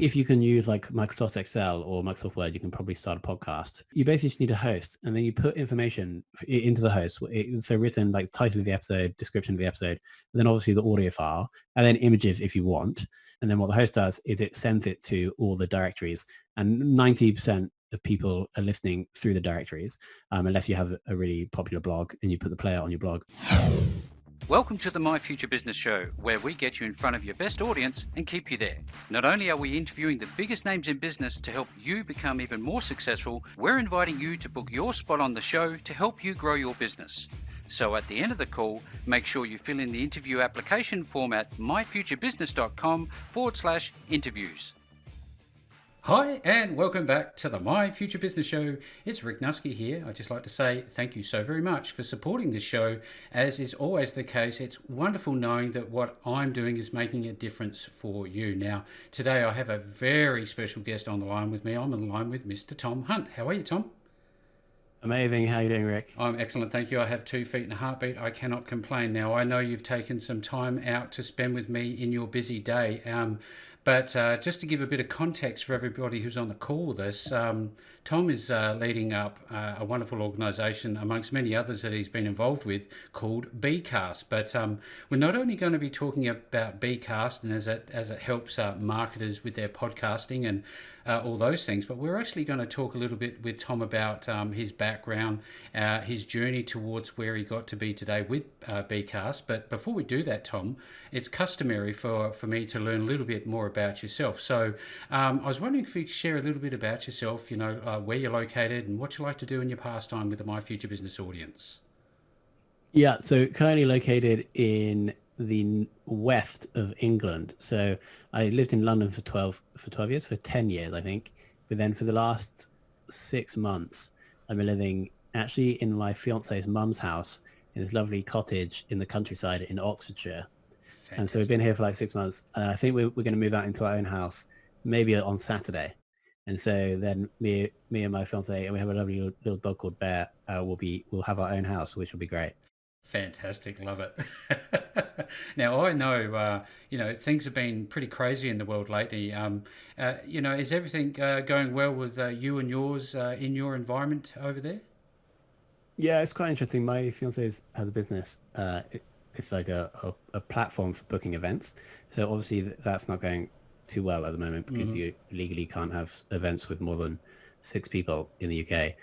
if you can use like Microsoft Excel or Microsoft Word, you can probably start a podcast. You basically just need a host, and then you put information into the host. So written like title of the episode, description of the episode, and then obviously the audio file, and then images if you want. And then what the host does is it sends it to all the directories, and 90% of people are listening through the directories, unless you have a really popular blog and you put the player on your blog. Welcome to the My Future Business Show, where we get you in front of your best audience and keep you there. Not only are we interviewing the biggest names in business to help you become even more successful, we're inviting you to book your spot on the show to help you grow your business. So at the end of the call, make sure you fill in the interview application form at myfuturebusiness.com/interviews. Hi, and welcome back to the My Future Business Show. It's Rick Nusky here. I'd just like to say thank you so very much for supporting this show. As is always the case, it's wonderful knowing that what I'm doing is making a difference for you. Now, today I have a very special guest on the line with me. I'm on the line with Mr. Tom Hunt. How are you, Tom? Amazing. How are you doing, Rick? I'm excellent, thank you. I have 2 feet and a heartbeat. I cannot complain. Now, I know you've taken some time out to spend with me in your busy day. But just to give a bit of context for everybody who's on the call with us, Tom is leading up a wonderful organisation amongst many others that he's been involved with called bCast. But we're not only going to be talking about bCast and as it helps marketers with their podcasting and all those things, but we're actually going to talk a little bit with Tom about his background, his journey towards where he got to be today with bCast. But before we do that, Tom, it's customary for me to learn a little bit more about yourself. So I was wondering if you could share a little bit about yourself, where you're located and what you like to do in your pastime with the My Future Business audience. Yeah, so currently located in the west of England. So I lived in London for 10 years, I think. But then for the last 6 months, I've been living actually in my fiance's mum's house in this lovely cottage in the countryside in Oxfordshire. Fantastic. And so we've been here for like 6 months. And I think we're going to move out into our own house maybe on Saturday. And so then me and my fiance, and we have a lovely little dog called Bear, we'll have our own house, which will be great. Fantastic, love it. Now I know, things have been pretty crazy in the world lately. Is everything going well with you and yours in your environment over there? Yeah, it's quite interesting. My fiance has a business. It's like a platform for booking events. So obviously that's not going too well at the moment because you legally can't have events with more than 6 people in the UK.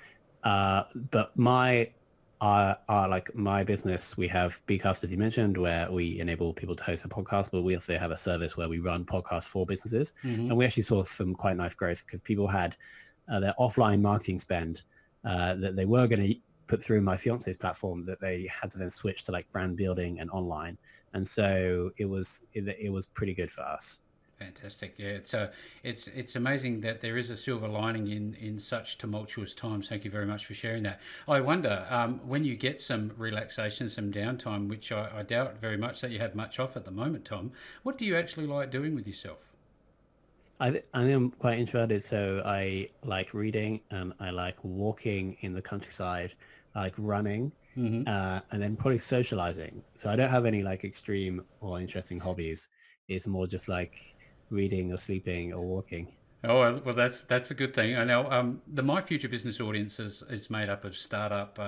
But my business, we have bCast, as you mentioned, where we enable people to host a podcast, but we also have a service where we run podcasts for businesses. And we actually saw some quite nice growth because people had their offline marketing spend that they were going to put through my fiance's platform that they had to then switch to like brand building and online. And so it was pretty good for us. Fantastic. Yeah, it's amazing that there is a silver lining in such tumultuous times. Thank you very much for sharing that. I wonder, when you get some relaxation, some downtime, which I doubt very much that you have much of at the moment, Tom, what do you actually like doing with yourself? I am quite introverted, so I like reading and I like walking in the countryside. I like running, and then probably socializing. So I don't have any like extreme or interesting hobbies. It's more just like reading or sleeping or walking. Oh, well, that's a good thing. I know the My Future Business audience is made up of startup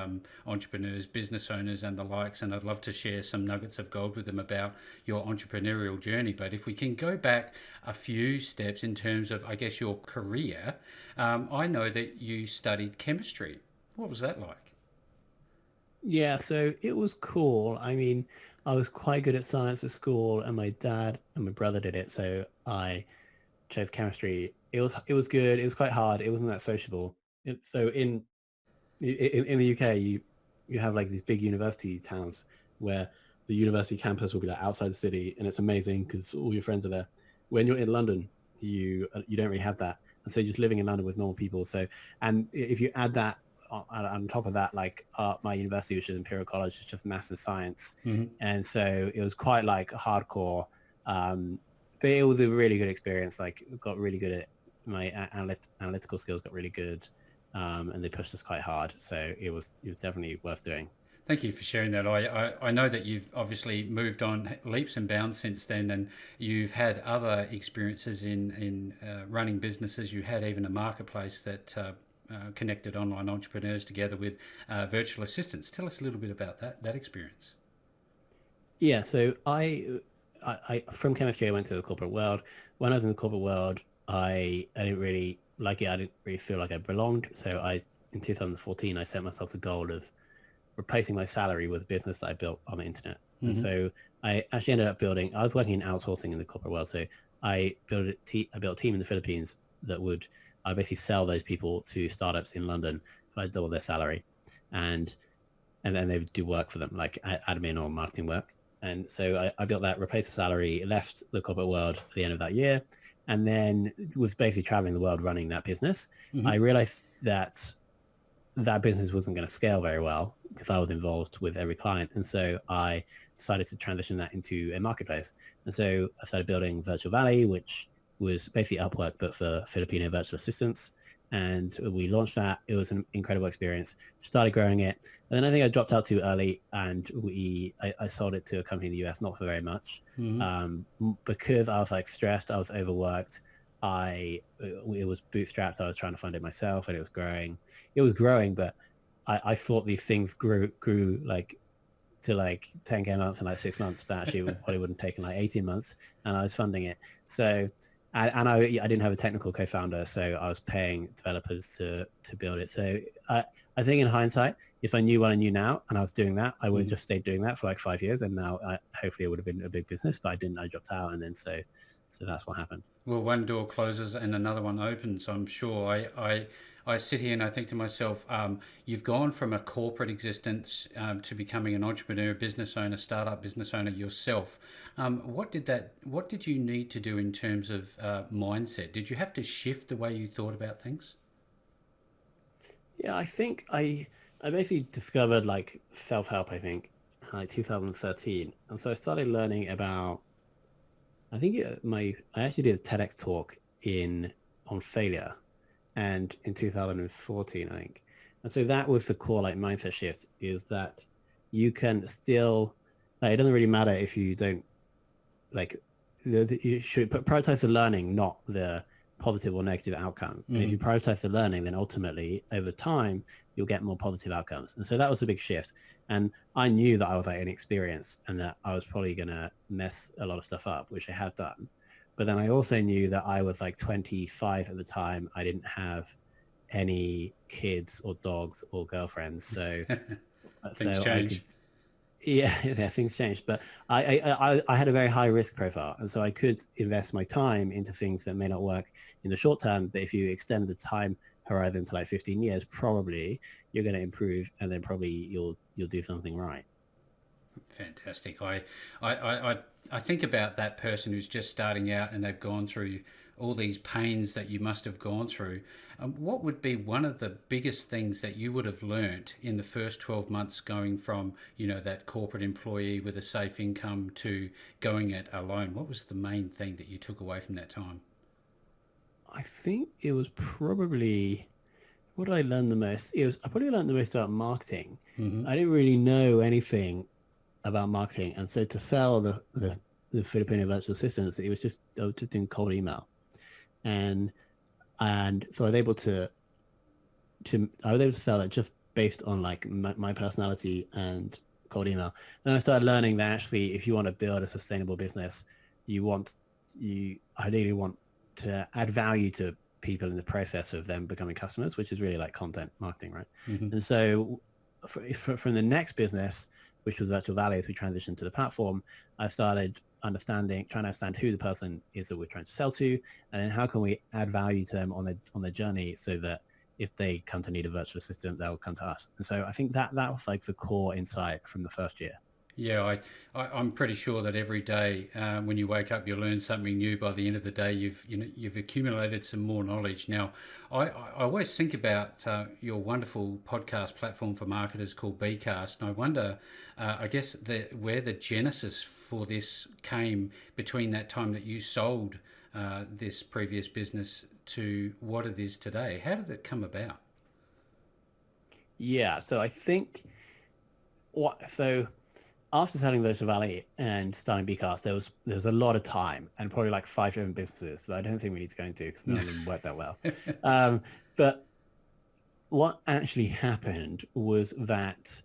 entrepreneurs, business owners, and the likes. And I'd love to share some nuggets of gold with them about your entrepreneurial journey. But if we can go back a few steps in terms of, I guess, your career, I know that you studied chemistry. What was that like? Yeah, so it was cool. I mean, I was quite good at science at school, and my dad and my brother did it, so I chose chemistry. It was good. It was quite hard. It wasn't that sociable. So in the UK, you have like these big university towns where the university campus will be like outside the city, and it's amazing because all your friends are there. When you're in London, you don't really have that, and so you're just living in London with normal people. So, and if you add that on top of that, like my university, which is Imperial College, is just maths and science, and so it was quite like hardcore. But it was a really good experience. Like, got really good at my analytical skills, got really good, and they pushed us quite hard. So it was definitely worth doing. Thank you for sharing that. I know that you've obviously moved on leaps and bounds since then, and you've had other experiences in running businesses. You had even a marketplace that connected online entrepreneurs together with virtual assistants. Tell us a little bit about that experience. Yeah, so I from chemistry I went to the corporate world. When I was in the corporate world, I didn't really like it. I didn't really feel like I belonged. So I in 2014 I set myself the goal of replacing my salary with a business that I built on the internet. And Hmm. so I actually ended up building. I was working in outsourcing in the corporate world, so I built a team in the Philippines that would I basically sell those people to startups in London if I double their salary, and and then they would do work for them, like admin or marketing work. And so I built that, replaced the salary, left the corporate world at the end of that year, and then was basically traveling the world running that business. Hmm. I realized that that business wasn't going to scale very well because I was involved with every client. And so I decided to transition that into a marketplace. And so I started building Virtual Valley, which was basically Upwork, but for Filipino virtual assistants. And we launched that. It was an incredible experience. Started growing it. And then I think I dropped out too early and I sold it to a company in the US, not for very much. Hmm. Because I was like stressed, I was overworked. It was bootstrapped. I was trying to fund it myself and it was growing, but I thought these things grew like to like 10K months in like 6 months, but actually it probably wouldn't take in like 18 months, and I was funding it. So, I didn't have a technical co-founder, so I was paying developers to build it. So I think in hindsight, if I knew what I knew now and I was doing that, I would have Hmm. just stayed doing that for like 5 years, and now hopefully it would have been a big business, but I didn't. I dropped out, and then so that's what happened. Well, one door closes and another one opens, I'm sure. I sit here and I think to myself, you've gone from a corporate existence to becoming an entrepreneur, business owner, startup business owner yourself. What did you need to do in terms of mindset? Did you have to shift the way you thought about things? Yeah, I think I basically discovered like self-help, I think, like 2013. And so I started learning about I think I actually did a TEDx talk in on failure and in 2014, I think. And so that was the core like mindset shift is that you can still like, it doesn't really matter if you don't like you should prioritize the learning, not the positive or negative outcome. And if Hmm. you prioritize the learning, then ultimately over time you'll get more positive outcomes. And so that was a big shift. And I knew that I was like inexperienced and that I was probably gonna mess a lot of stuff up, which I have done. But then I also knew that I was like 25 at the time. I didn't have any kids or dogs or girlfriends, Things so I could change. yeah, yeah, things changed, but I had a very high risk profile, and so I could invest my time into things that may not work in the short term. But if you extend the time horizon to like 15 years, probably you're going to improve, and then probably you'll do something right. Fantastic. I, I, I I think about that person who's just starting out and they've gone through all these pains that you must have gone through. What would be one of the biggest things that you would have learnt in the first 12 months going from, that corporate employee with a safe income to going it alone? What was the main thing that you took away from that time? I think it was probably what did I learn the most? It was I probably learned the most about marketing. Hmm. I didn't really know anything about marketing, and so to sell the Filipino virtual assistants, it was just I was just doing cold email, and so I was able to I was able to sell it just based on like my personality and cold email. Then I started learning that actually, if you want to build a sustainable business, you want you ideally want to add value to people in the process of them becoming customers, which is really like content marketing, right? Hmm. And so from the next business, which was Virtual Valley, as we transitioned to the platform, I started trying to understand who the person is that we're trying to sell to, and then how can we add value to them on their journey so that if they come to need a virtual assistant, they'll come to us. And so I think that was like the core insight from the first year. Yeah, I'm pretty sure that every day when you wake up, you learn something new. By the end of the day, you've accumulated some more knowledge. Now, I always think about your wonderful podcast platform for marketers called bCast, and I wonder, I guess, where the genesis for this came between that time that you sold this previous business to what it is today. How did it come about? Yeah, so I think So after selling Virtual Valley and starting bCast, there was a lot of time and probably like 5 different businesses that I don't think we need to go into because none of them worked that well. But what actually happened was that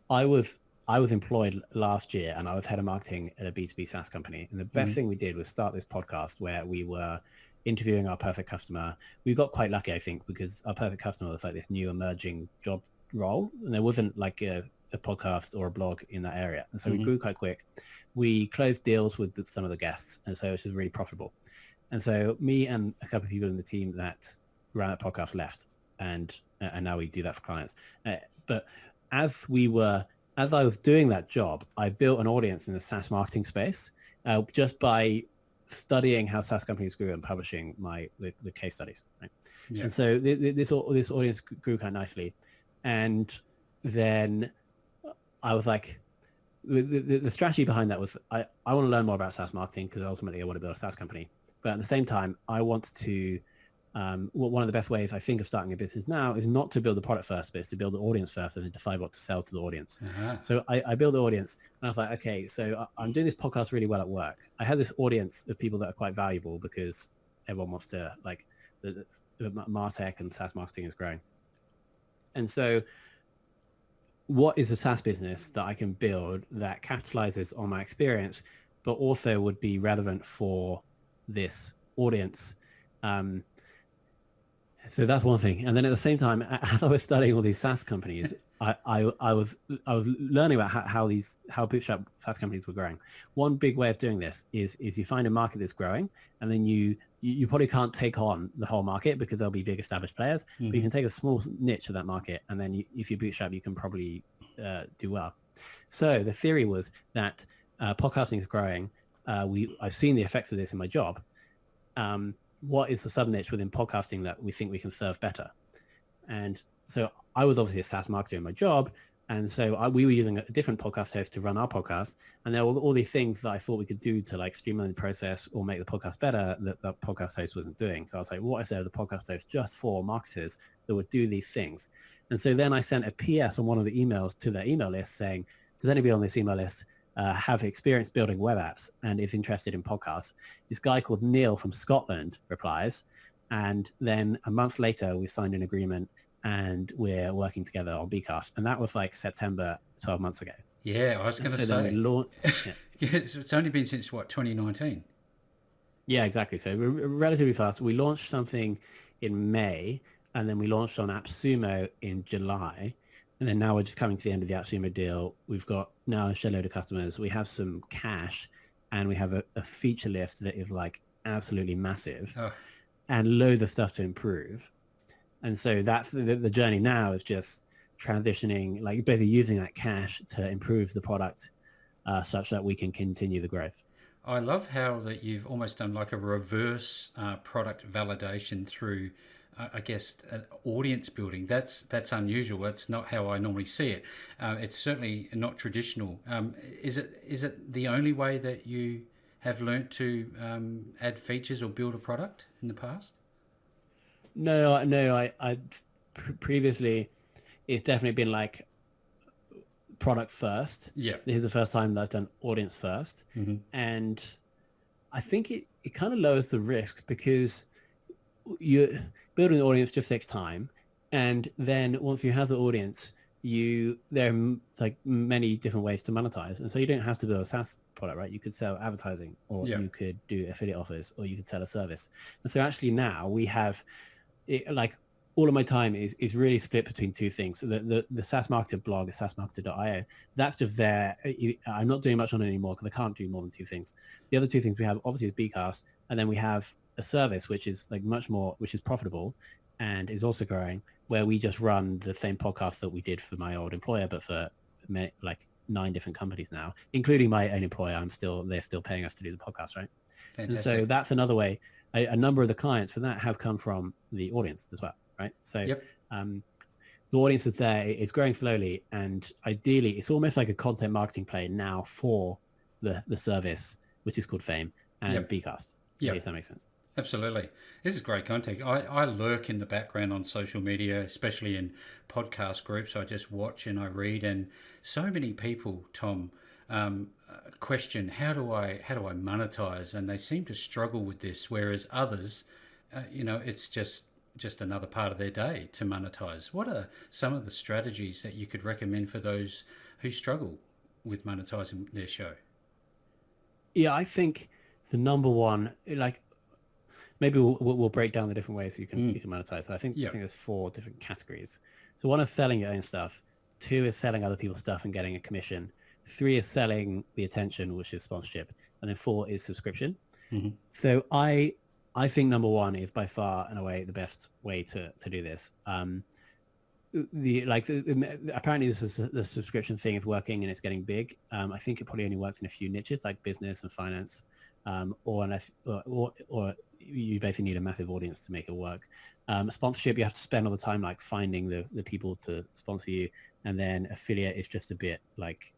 I was I was employed last year and I was head of marketing at a B2B SaaS company. And the best thing we did was start this podcast where we were interviewing our perfect customer. We got quite lucky, I think, because our perfect customer was like this new emerging job role. And there wasn't like a podcast or a blog in that area. And so we grew quite quick. We closed deals with some of the guests. And so it was really profitable. And so me and a couple of people in the team that ran that podcast left. And now we do that for clients. But as I was doing that job, I built an audience in the SaaS marketing space just by studying how SaaS companies grew and publishing the case studies. Right? Yeah. And so this audience grew kind of nicely. And then I was like, the strategy behind that was I want to learn more about SaaS marketing because ultimately I want to build a SaaS company. But at the same time, I want to one of the best ways I think of starting a business now is not to build the product first, but it's to build the audience first and then decide what to sell to the audience. So I built the audience and I was like, okay, so I'm doing this podcast really well at work. I have this audience of people that are quite valuable because everyone wants to like the MarTech and SaaS marketing is growing. And so what is a SaaS business that I can build that capitalizes on my experience, but also would be relevant for this audience? So that's one thing. And then at the same time, as I was studying all these SaaS companies, I was learning about how bootstrap SaaS companies were growing. One big way of doing this is you find a market that's growing, and then you probably can't take on the whole market because there'll be big established players, but you can take a small niche of that market, and then if you bootstrap, you can probably do well. So the theory was that podcasting is growing. I've seen the effects of this in my job. What is the sub niche within podcasting that we think we can serve better? And so I was obviously a SaaS marketer in my job. And so we were using a different podcast host to run our podcast. And there were all these things that I thought we could do to like streamline the process or make the podcast better that the podcast host wasn't doing. So I was like, what if there was a podcast host just for marketers that would do these things? And so then I sent a PS on one of the emails to their email list saying, does anybody on this email list have experience building web apps and is interested in podcasts? This guy called Neil from Scotland replies. And then a month later, we signed an agreement and we're working together on bCast. And that was like September 12 months ago. Yeah, I was going to say. Yeah, it's only been since, 2019? Yeah, exactly. So we're relatively fast. We launched something in May, and then we launched on AppSumo in July. And then now we're just coming to the end of the AppSumo deal. We've got now a shed load of customers. We have some cash, and we have a feature list that is like absolutely massive and loads of stuff to improve. And so that's the journey now is just transitioning, like basically using that cash to improve the product such that we can continue the growth. I love how that you've almost done like a reverse product validation through, I guess, audience building. That's unusual. That's not how I normally see it. It's certainly not traditional. Is it the only way that you have learnt to add features or build a product in the past? No. I previously, it's definitely been like product first. Yeah. This is the first time that I've done audience first. And I think it kind of lowers the risk because you building the audience just takes time. And then once you have the audience, there are like many different ways to monetize. And so you don't have to build a SaaS product, right? You could sell advertising or you could do affiliate offers or you could sell a service. And so actually now we have like all of my time is really split between two things. So the SaaS Marketer blog, saasmarketer.io, that's just there. I'm not doing much on it anymore because I can't do more than two things. The other two things we have obviously is bCast, and then we have a service which is like much more, which is profitable and is also growing, where we just run the same podcast that we did for my old employer, but for like 9 different companies now, including my own employer. They're still paying us to do the podcast, right? Fantastic. And so that's another way. A number of the clients for that have come from the audience as well. Right. So the audience is there, it's growing slowly. And ideally, it's almost like a content marketing play now for the service, which is called Fame and bCast. If that makes sense. Absolutely. This is great content. I lurk in the background on social media, especially in podcast groups. I just watch and I read, and so many people, Tom, question how do I monetize, and they seem to struggle with this, whereas others, it's just another part of their day to monetize. What are some of the strategies that you could recommend for those who struggle with monetizing their show? Yeah, I think the number one, like maybe we'll break down the different ways Mm. you can monetize. So I Yeah. think there's four different categories. So one is selling your own stuff. Two is selling other people's stuff and getting a commission. Three is selling the attention, which is sponsorship, and then four is subscription. Hmm. So I think number one is by far and away the best way to do this. Apparently the subscription thing is working and it's getting big. I think it probably only works in a few niches like business and finance, or unless or you basically need a massive audience to make it work. Sponsorship, you have to spend all the time like finding the people to sponsor you, and then affiliate is just a bit like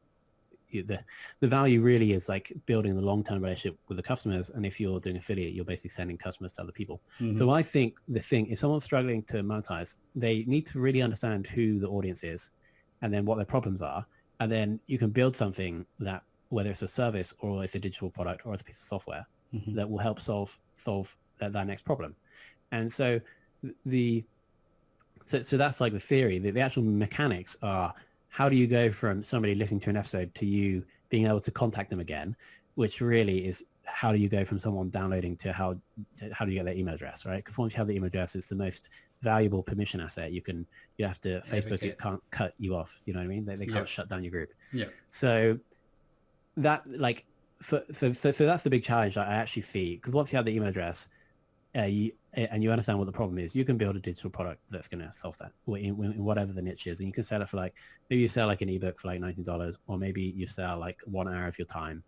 the value really is like building the long-term relationship with the customers. And if you're doing affiliate, you're basically sending customers to other people. Hmm. So I think the thing, if someone's struggling to monetize, they need to really understand who the audience is and then what their problems are. And then you can build something that, whether it's a service or it's a digital product or it's a piece of software, Hmm. that will help solve that next problem. And so the so that's like the theory. The actual mechanics are, how do you go from somebody listening to an episode to you being able to contact them again, which really is how do you go from someone downloading to how do you get their email address, right? Because once you have the email address, it's the most valuable permission asset. You have to, Facebook, it can't cut you off. You know what I mean? They can't Yep. shut down your group. Yep. So that like, so that's the big challenge I actually see. Because once you have the email address, and you understand what the problem is, you can build a digital product that's going to solve that in whatever the niche is. And you can sell it for like, maybe you sell like an ebook for like $19, or maybe you sell like 1 hour of your time.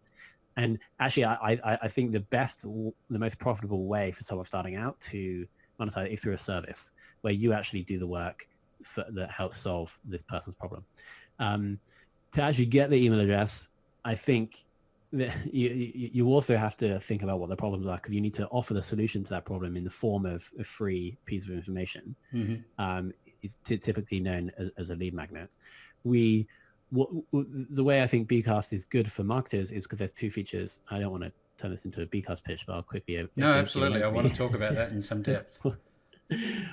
And actually, I think the most profitable way for someone starting out to monetize is through a service where you actually do the work that helps solve this person's problem. To actually get the email address, I think you also have to think about what the problems are, because you need to offer the solution to that problem in the form of a free piece of information. Hmm. It's typically known as a lead magnet. The way I think bCast is good for marketers is because there's two features. I don't want to turn this into a bCast pitch, but I'll quickly No, give absolutely. I want lengthy. to talk about that in some depth.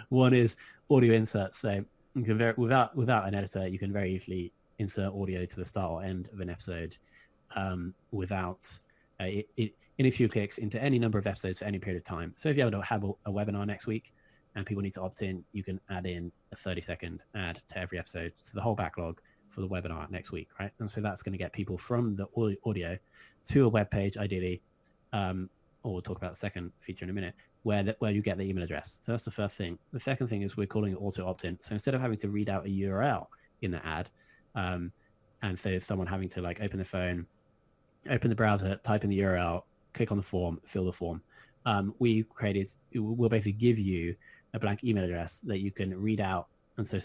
One is audio inserts. So you can without an editor, you can very easily insert audio to the start or end of an episode, without in a few clicks into any number of episodes for any period of time. So if you have a webinar next week and people need to opt in, you can add in a 30-second ad to every episode to the whole backlog for the webinar next week, right? And so that's going to get people from the audio to a web page, ideally, or we'll talk about the second feature in a minute, where you get the email address. So that's the first thing. The second thing is we're calling it auto opt-in. So instead of having to read out a URL in the ad, and so someone having to like open the phone, open the browser, type in the URL, click on the form, fill the form, we'll basically give you a blank email address that you can read out. And so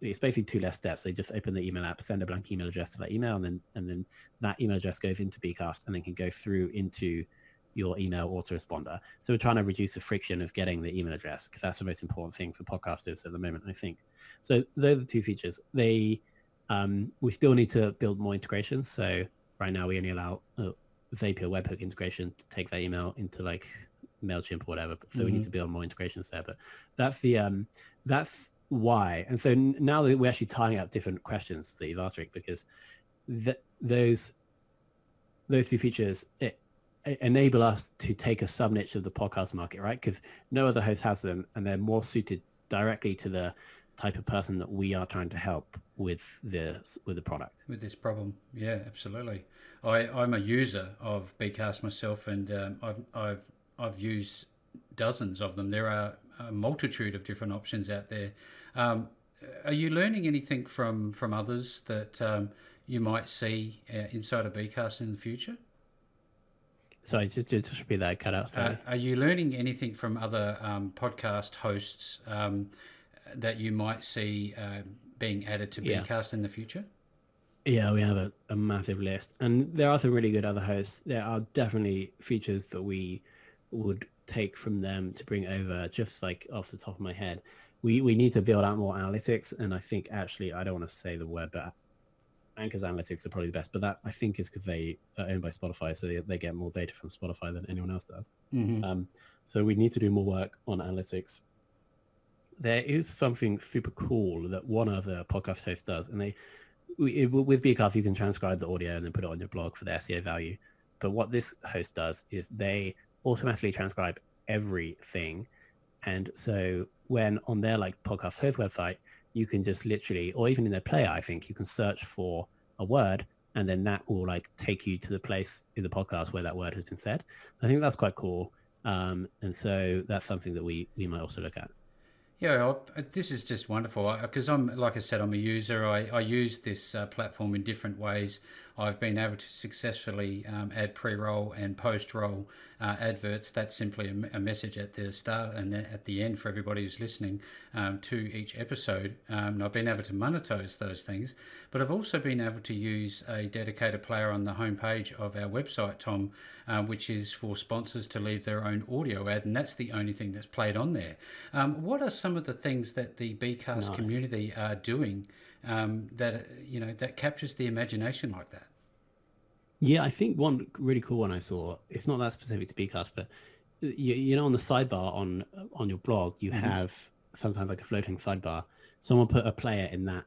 it's basically two less steps. They just open the email app, send a blank email address to that email, and then that email address goes into bCast and then can go through into your email autoresponder. So we're trying to reduce the friction of getting the email address, because that's the most important thing for podcasters at the moment, I think. So those are the two features. We still need to build more integrations. So right now we only allow Zapier webhook integration to take that email into like MailChimp or whatever. So we need to build more integrations there. But that's why. And so now that we're actually tying up different questions that you've asked, Rick, because those two features enable us to take a sub niche of the podcast market, right? Because no other host has them, and they're more suited directly to the type of person that we are trying to help with the product. With this problem. Yeah, absolutely. I'm a user of bCast myself, and I've used dozens of them. There are a multitude of different options out there. Are you learning anything from others that you might see inside of bCast in the future? Sorry, just repeat that, cut out slightly. Are you learning anything from other podcast hosts that you might see being added to bCast in the future? Yeah, we have a massive list, and there are some really good other hosts. There are definitely features that we would take from them to bring over, just like off the top of my head. We need to build out more analytics, and I think actually I don't want to say the word, but Anchor's analytics are probably the best. But that I think is because they are owned by Spotify, so they get more data from Spotify than anyone else does. So we need to do more work on analytics. There is something super cool that one other podcast host does, and with bCast you can transcribe the audio and then put it on your blog for the SEO value. But what this host does is they automatically transcribe everything, and so when on their like podcast host website, you can just literally, or even in their player, I think you can search for a word, and then that will like take you to the place in the podcast where that word has been said. I think that's quite cool, and so that's something that we might also look at. Yeah, this is just wonderful because like I said, I'm a user. I use this platform in different ways. I've been able to successfully add pre-roll and post-roll adverts. That's simply a message at the start and at the end for everybody who's listening to each episode. And I've been able to monetize those things, but I've also been able to use a dedicated player on the homepage of our website, Tom, which is for sponsors to leave their own audio ad, and that's the only thing that's played on there. What are some of the things that the bCast community are doing that captures the imagination like that? Yeah, I think one really cool one I saw, it's not that specific to bCast, but you know, on the sidebar on your blog, you have sometimes like a floating sidebar. Someone put a player in that,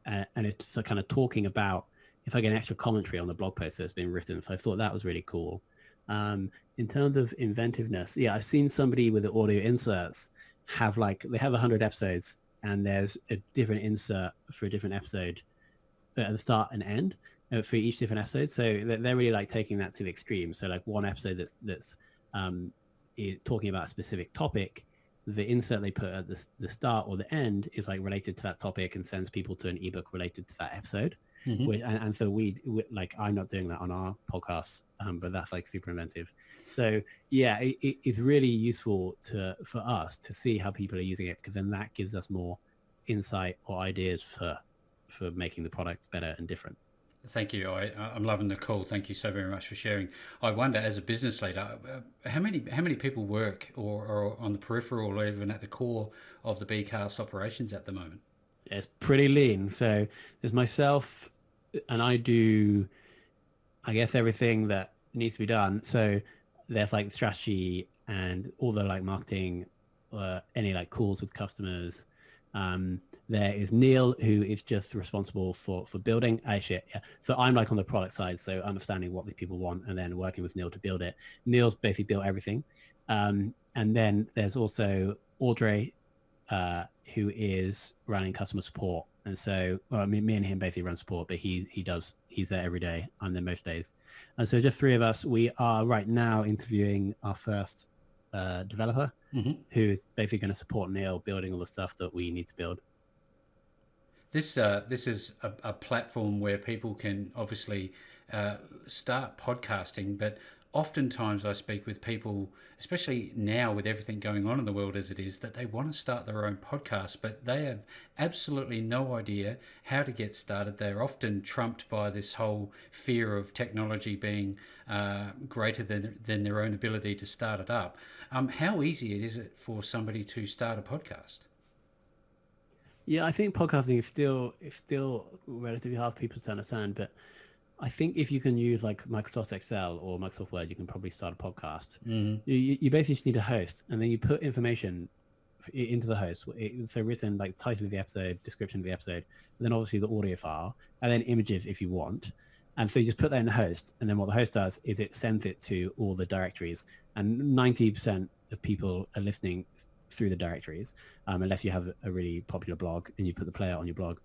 and it's kind of talking about, it's like an extra commentary on the blog post that's been written. So I thought that was really cool. In terms of inventiveness, yeah, I've seen somebody with the audio inserts have they have 100 episodes, and there's a different insert for a different episode at the start and end for each different episode. So they're really like taking that to the extreme. So like one episode that's talking about a specific topic, the insert they put at the start or the end is like related to that topic and sends people to an ebook related to that episode. And so we like, I'm not doing that on our podcast, but that's like super inventive. So yeah, it's really useful for us to see how people are using it, because then that gives us more insight or ideas for making the product better and different. Thank you. I'm loving the call. Thank you so very much for sharing. I wonder, as a business leader, how many people work or on the peripheral or even at the core of the bCast operations at the moment? It's pretty lean. So there's myself, and I do, I guess, everything that needs to be done. So there's like strategy and all the like marketing, any like calls with customers. There is Neil, who is just responsible for building. Yeah. So I'm like on the product side, so understanding what these people want and then working with Neil to build it. Neil's basically built everything. And then there's also Audrey, who is running customer support. And so, well, me and him basically run support, but he's there every day. I'm there most days. And so just three of us. We are right now interviewing our first developer, who is basically going to support Neil building all the stuff that we need to build. This is a platform where people can obviously start podcasting, but oftentimes I speak with people, especially now with everything going on in the world as it is, that they want to start their own podcast, but they have absolutely no idea how to get started. They're often trumped by this whole fear of technology being greater than their own ability to start it up. How easy is it for somebody to start a podcast? Yeah, I think podcasting is still relatively hard for people to understand, but I think if you can use like Microsoft Excel or Microsoft Word, you can probably start a podcast. You basically just need a host, and then you put information into the host. So written like title of the episode, description of the episode, and then obviously the audio file, and then images if you want. And so you just put that in the host, and then what the host does is it sends it to all the directories, and 90% of people are listening through the directories, unless you have a really popular blog and you put the player on your blog.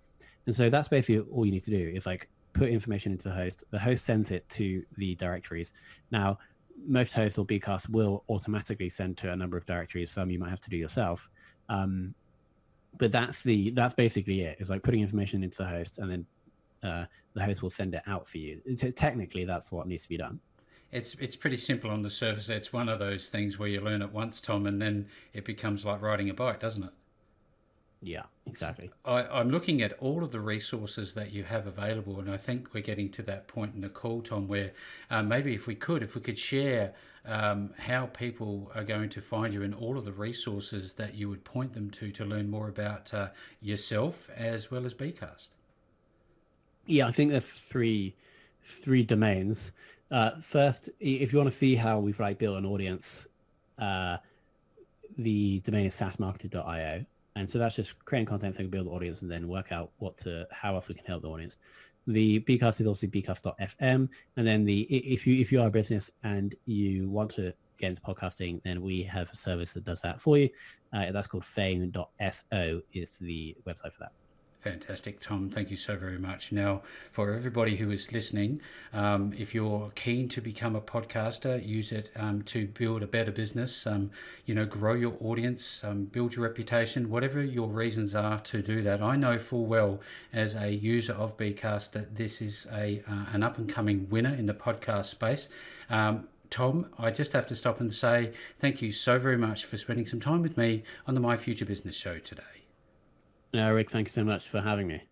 And so that's basically all you need to do is like put information into the host sends it to the directories. Now, most hosts or bCast will automatically send to a number of directories. Some you might have to do yourself. But that's basically it. It's like putting information into the host, and then the host will send it out for you. Technically, that's what needs to be done. It's pretty simple on the surface. It's one of those things where you learn it once, Tom, and then it becomes like riding a bike, doesn't it? Yeah, exactly. I'm looking at all of the resources that you have available, and I think we're getting to that point in the call, Tom, where maybe if we could share how people are going to find you and all of the resources that you would point them to learn more about yourself as well as bCast. Yeah, I think there are three domains. First, if you want to see how we've built an audience, the domain is saasmarketing.io. And so that's just creating content so we can build the audience and then work out how else we can help the audience. The bCast is also bcast.fm. And then if you are a business and you want to get into podcasting, then we have a service that does that for you. That's called fame.so is the website for that. Fantastic, Tom. Thank you so very much. Now, for everybody who is listening, if you're keen to become a podcaster, use it to build a better business, grow your audience, build your reputation, whatever your reasons are to do that. I know full well as a user of bCast that this is an up-and-coming winner in the podcast space. Tom, I just have to stop and say thank you so very much for spending some time with me on the My Future Business show today. Rick, thank you so much for having me.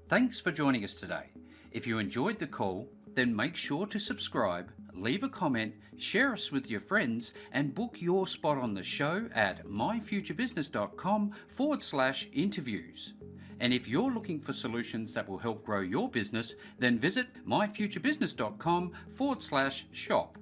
Thanks for joining us today. If you enjoyed the call, then make sure to subscribe, leave a comment, share us with your friends, and book your spot on the show at myfuturebusiness.com/interviews. And if you're looking for solutions that will help grow your business, then visit myfuturebusiness.com/shop.